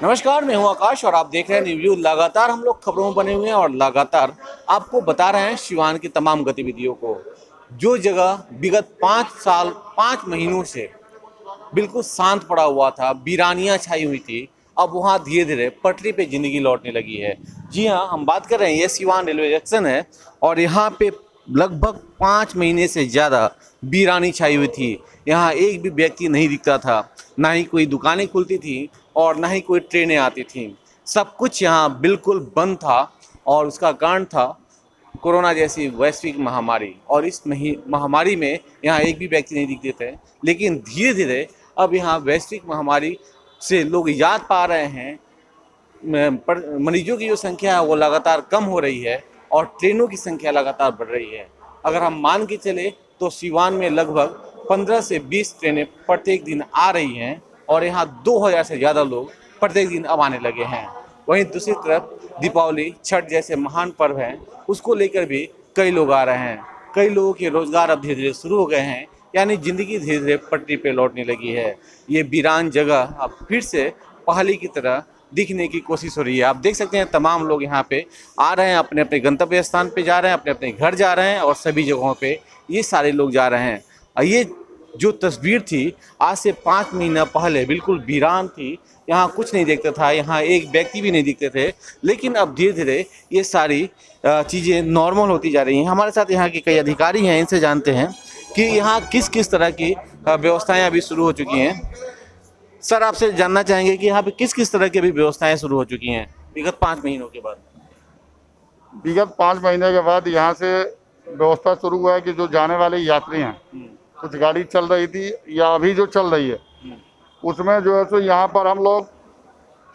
नमस्कार, मैं हूं आकाश और आप देख रहे हैं रिव्यू। लगातार हम लोग खबरों में बने हुए हैं और लगातार आपको बता रहे हैं सिवान की तमाम गतिविधियों को। जो जगह विगत 5 साल 5 महीनों से बिल्कुल शांत पड़ा हुआ था, वीरानियां छाई हुई थी, अब वहां धीरे धीरे पटरी पे जिंदगी लौटने लगी है। जी हाँ, हम बात कर रहे हैं, ये सिवान रेलवे जंक्शन है और यहाँ पे लगभग 5 महीने से ज़्यादा वीरानी छाई हुई थी। यहाँ एक भी व्यक्ति नहीं दिखता था, ना ही कोई दुकानें खुलती थी और ना ही कोई ट्रेनें आती थीं। सब कुछ यहाँ बिल्कुल बंद था और उसका कारण था कोरोना जैसी वैश्विक महामारी। और इस महामारी में यहाँ एक भी व्यक्ति नहीं दिखते थे, लेकिन धीरे धीरे अब यहाँ वैश्विक महामारी से लोग याद पा रहे हैं। मरीजों की जो संख्या है वो लगातार कम हो रही है और ट्रेनों की संख्या लगातार बढ़ रही है। अगर हम मान के चले तो सिवान में लगभग 15 से 20 ट्रेनें प्रत्येक दिन आ रही हैं और यहाँ 2000 से ज़्यादा लोग प्रत्येक दिन अब आने लगे हैं। वहीं दूसरी तरफ दीपावली, छठ जैसे महान पर्व हैं, उसको लेकर भी कई लोग आ रहे हैं। कई लोगों के रोजगार अब धीरे धीरे शुरू हो गए हैं, यानी जिंदगी धीरे धीरे पटरी पे लौटने लगी है। ये वीरान जगह अब फिर से पहले की तरह दिखने की कोशिश हो रही है। आप देख सकते हैं तमाम लोग यहाँ पे आ रहे हैं, अपने अपने गंतव्य स्थान पे जा रहे हैं, अपने अपने घर जा रहे हैं और सभी जगहों पे ये सारे लोग जा रहे हैं। और ये जो तस्वीर थी आज से 5 महीना पहले बिल्कुल वीरान थी। यहाँ कुछ नहीं देखता था, यहाँ एक व्यक्ति भी नहीं दिखते थे, लेकिन अब धीरे धीरे ये सारी चीज़ें नॉर्मल होती जा रही हैं। हमारे साथ यहाँ के कई अधिकारी हैं, इनसे जानते हैं कि यहाँ किस किस तरह की व्यवस्थाएं अभी शुरू हो चुकी हैं। सर, आपसे जानना चाहेंगे कि यहाँ पे किस किस तरह की अभी व्यवस्थाएं शुरू हो चुकी हैं विगत 5 महीनों के बाद। विगत 5 महीने के बाद यहाँ से व्यवस्था शुरू हुआ है कि जो जाने वाले यात्री हैं, कुछ गाड़ी चल रही थी या अभी जो चल रही है, उसमें जो है सो यहाँ पर हम लोग,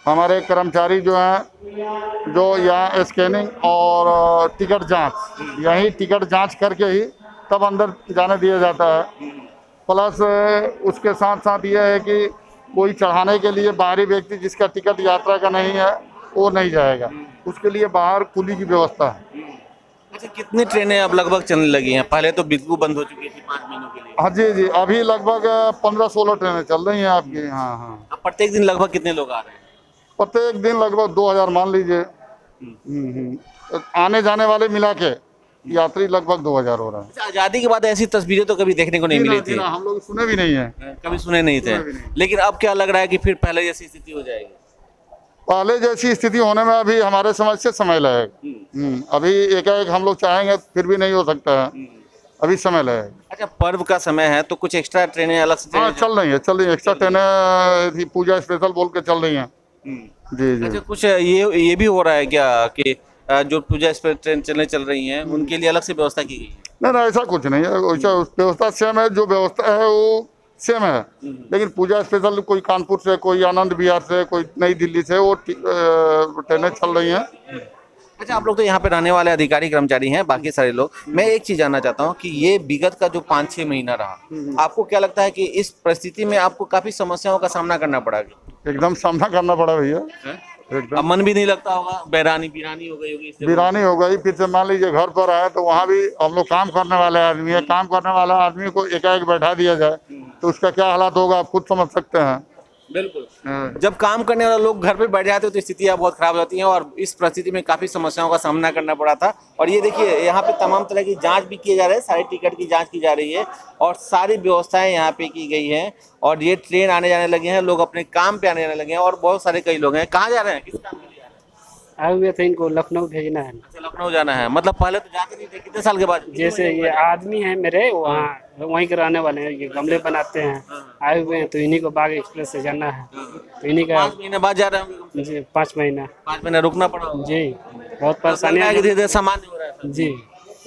हमारे कर्मचारी जो हैं, जो यहाँ स्कैनिंग और टिकट जांच, यही टिकट जांच करके ही तब अंदर जाने दिया जाता है। प्लस उसके साथ साथ ये है कि कोई चढ़ाने के लिए बाहरी व्यक्ति जिसका टिकट यात्रा का नहीं है वो नहीं जाएगा, उसके लिए बाहर कुली की व्यवस्था है। अच्छा, कितनी ट्रेनें अब लगभग चलने लगी हैं? पहले तो बिल्कुल बंद हो चुकी थी 5 महीनों के लिए। हाँ जी जी, अभी लगभग 15-16 ट्रेनें चल रही हैं आपकी। हाँ हाँ, अब प्रत्येक दिन लगभग कितने लोग आ रहे हैं? प्रत्येक दिन लगभग 2000 मान लीजिए। आने जाने वाले मिला के यात्री लगभग 2000 हो रहा है। अच्छा, आज़ादी के बाद ऐसी तस्वीरें तो कभी देखने को नहीं मिली थी। हम लोग सुने भी नहीं है, कभी सुने नहीं थे। लेकिन अब क्या लग रहा है कि फिर पहले जैसी स्थिति हो जाएगी? पहले जैसी स्थिति होने में अभी हमारे समझ से समय लगेगा। अभी एकाएक हम लोग चाहेंगे फिर भी नहीं हो सकता है, अभी समय लगेगा। अच्छा, पर्व का समय है तो कुछ एक्स्ट्रा ट्रेनें अलग से हाँ, चल रही है एक्स्ट्रा ट्रेनें पूजा स्पेशल बोल के चल रही हैं। जी जी। अच्छा, कुछ ये भी हो रहा है क्या कि जो पूजा ट्रेन चल रही हैं उनके लिए अलग से व्यवस्था की गई है? नहीं, ऐसा कुछ नहीं है, वैसा व्यवस्था सेम है, जो व्यवस्था है वो सेम है। लेकिन पूजा स्पेशल कोई कानपुर से, कोई आनंद विहार से, कोई नई दिल्ली से वो ट्रेनें चल रही हैं। अच्छा, आप लोग तो यहाँ पे रहने वाले अधिकारी कर्मचारी हैं, बाकी सारे लोग। मैं एक चीज जानना चाहता हूँ कि ये विगत का जो 5-6 महीना रहा, आपको क्या लगता है कि इस परिस्थिति में आपको काफी समस्याओं का सामना करना पड़ा? एकदम सामना करना पड़ा भैया, अब मन भी नहीं लगता होगा, वीरानी हो गई होगी, वीरानी हो गई। फिर से मान लीजिए घर पर आए तो वहाँ भी हम लोग काम करने वाले आदमी है, काम करने वाला आदमी को एकाएक बैठा दिया जाए तो उसका क्या हालात होगा आप खुद समझ सकते हैं। बिल्कुल। जब काम करने वाले लोग घर पे बैठ जाते हैं तो स्थितियाँ बहुत खराब होती हैं और इस परिस्थिति में काफी समस्याओं का सामना करना पड़ा था। और ये देखिए, यहाँ पे तमाम तरह की जांच भी किए जा रहे हैं, सारे टिकट की जांच की जा रही है और सारी व्यवस्थाएं यहाँ पे की गई हैं। और ये ट्रेन आने जाने लगे हैं, लोग अपने काम पे आने जाने लगे हैं और बहुत सारे कई लोग हैं। कहाँ जा रहे हैं, किस काम के लिए आए हुए थे? इनको लखनऊ भेजना है। अच्छा, लखनऊ जाना है। मतलब पहले तो जाते नहीं थे, कितने साल के बाद? जैसे ये आदमी है मेरे, वहाँ वहीं के रहने वाले हैं, ये गमले बनाते हैं, आए हुए हैं तो इन्हीं को बाग एक्सप्रेस से जाना है, तो इन्हीं का 5 महीने बाद जा रहे होंगे? जी 5 महीना। 5 महीना रुकना पड़ा जी, बहुत परेशानियाँ धीरे धीरे सामान्य हो रहा है। जी,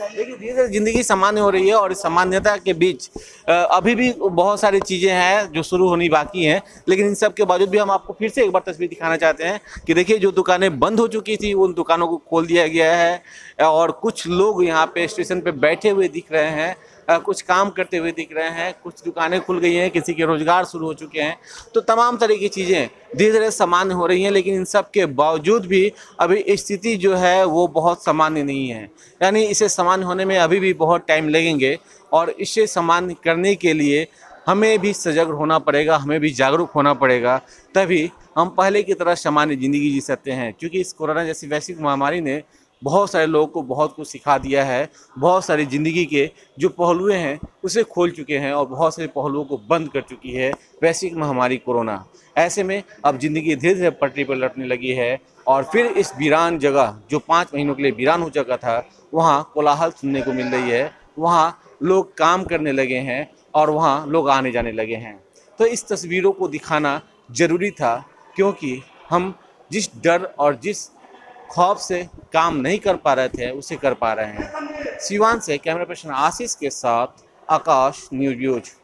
देखिए, धीरे धीरे जिंदगी सामान्य हो रही है और इस सामान्यता के बीच अभी भी बहुत सारी चीज़ें हैं जो शुरू होनी बाकी हैं। लेकिन इन सब के बावजूद भी हम आपको फिर से एक बार तस्वीर दिखाना चाहते हैं कि देखिए, जो दुकानें बंद हो चुकी थी उन दुकानों को खोल दिया गया है और कुछ लोग यहाँ पे स्टेशन पे बैठे हुए दिख रहे हैं, कुछ काम करते हुए दिख रहे हैं, कुछ दुकानें खुल गई हैं, किसी के रोजगार शुरू हो चुके हैं। तो तमाम तरह की चीज़ें धीरे धीरे सामान्य हो रही हैं, लेकिन इन सब के बावजूद भी अभी स्थिति जो है वो बहुत सामान्य नहीं है। यानी इसे सामान्य होने में अभी भी बहुत टाइम लगेंगे और इसे सामान्य करने के लिए हमें भी सजग होना पड़ेगा, हमें भी जागरूक होना पड़ेगा, तभी हम पहले की तरह सामान्य ज़िंदगी जी सकते हैं। क्योंकि इस कोरोना जैसी वैश्विक महामारी ने बहुत सारे लोगों को बहुत कुछ सिखा दिया है, बहुत सारी ज़िंदगी के जो पहलुएँ हैं उसे खोल चुके हैं और बहुत सारे पहलुओं को बंद कर चुकी है वैश्विक महामारी कोरोना। ऐसे में अब ज़िंदगी धीरे-धीरे पटरी पर लौटने लगी है और फिर इस वीरान जगह जो 5 महीनों के लिए वीरान हो चुका था, वहाँ कोलाहल सुनने को मिल रही है, वहाँ लोग काम करने लगे हैं और वहाँ लोग आने जाने लगे हैं। तो इस तस्वीरों को दिखाना ज़रूरी था, क्योंकि हम जिस डर और जिस खौफ से काम नहीं कर पा रहे थे उसे कर पा रहे हैं। सिवान से कैमरा पर्सन आशीष के साथ आकाश, न्यूज़।